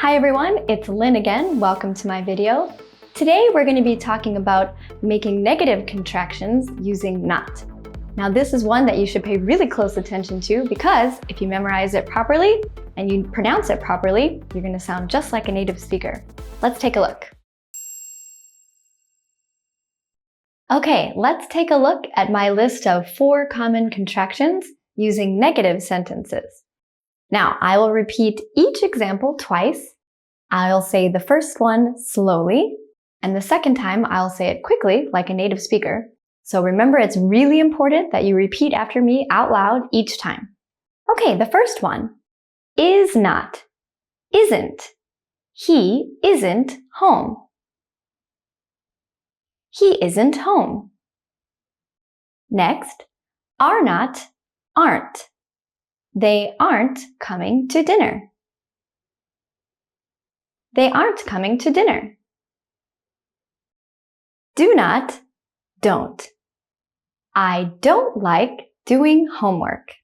Hi everyone, it's Lynn again. Welcome to my video. Today we're going to be talking about making negative contractions using not. Now this is one that you should pay really close attention to because if you memorize it properly and you pronounce it properly, you're going to sound just like a native speaker. Let's take a look. Okay, let's take a look at my list of 4 common contractions using negative sentences. Now, I will repeat each example twice. I'll say the first one slowly, and the second time I'll say it quickly like a native speaker. So remember, it's really important that you repeat after me out loud each time. Okay, the first one. Is not, isn't. He isn't home. He isn't home. Next, are not, aren't. They aren't coming to dinner. They aren't coming to dinner. Do not, don't. I don't like doing homework.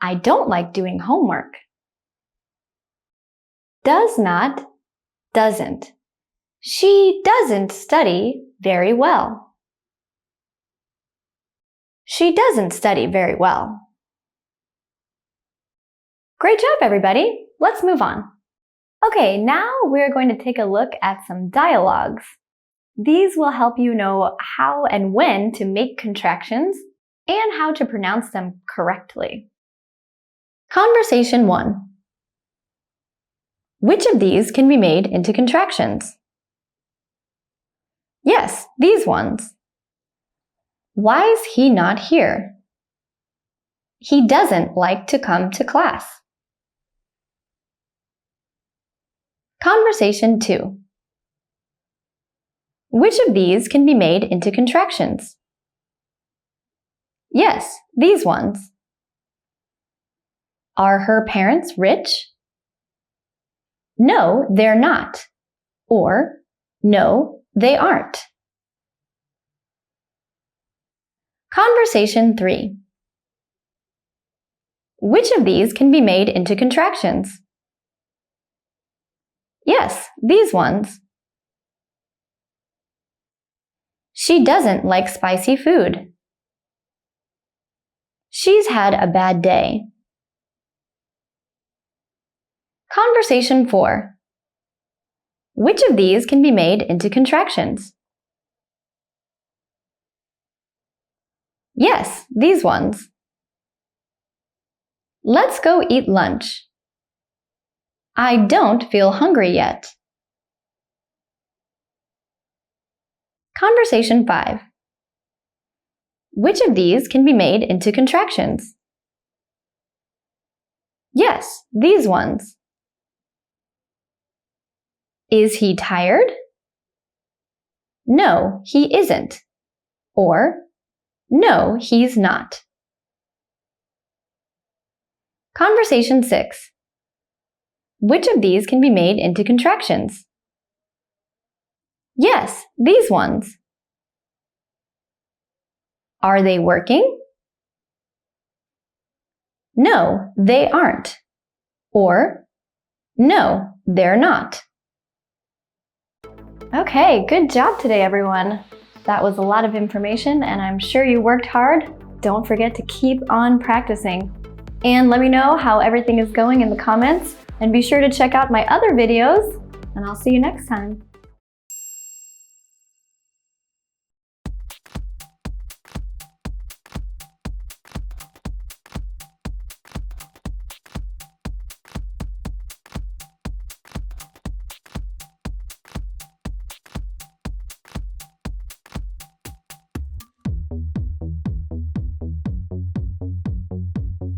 I don't like doing homework. Does not, doesn't. She doesn't study very well. She doesn't study very well. Great job, everybody. Let's move on. Okay, now we're going to take a look at some dialogues. These will help you know how and when to make contractions and how to pronounce them correctly. Conversation 1. Which of these can be made into contractions? Yes, these ones. Why is he not here? He doesn't like to come to class. Conversation 2. Which of these can be made into contractions? Yes, these ones. Are her parents rich? No, they're not. Or, no, they aren't. Conversation 3. Which of these can be made into contractions? Yes, these ones. She doesn't like spicy food. She's had a bad day. Conversation 4. Which of these can be made into contractions? Yes, these ones. Let's go eat lunch. I don't feel hungry yet. Conversation 5. Which of these can be made into contractions? Yes, these ones. Is he tired? No, he isn't. Or, no, he's not. Conversation 6. Which of these can be made into contractions? Yes, these ones. Are they working? No, they aren't. Or, no, they're not. Okay, good job today, everyone. That was a lot of information, and I'm sure you worked hard. Don't forget to keep on practicing. And let me know how everything is going in the comments, and be sure to check out my other videos, and I'll see you next time.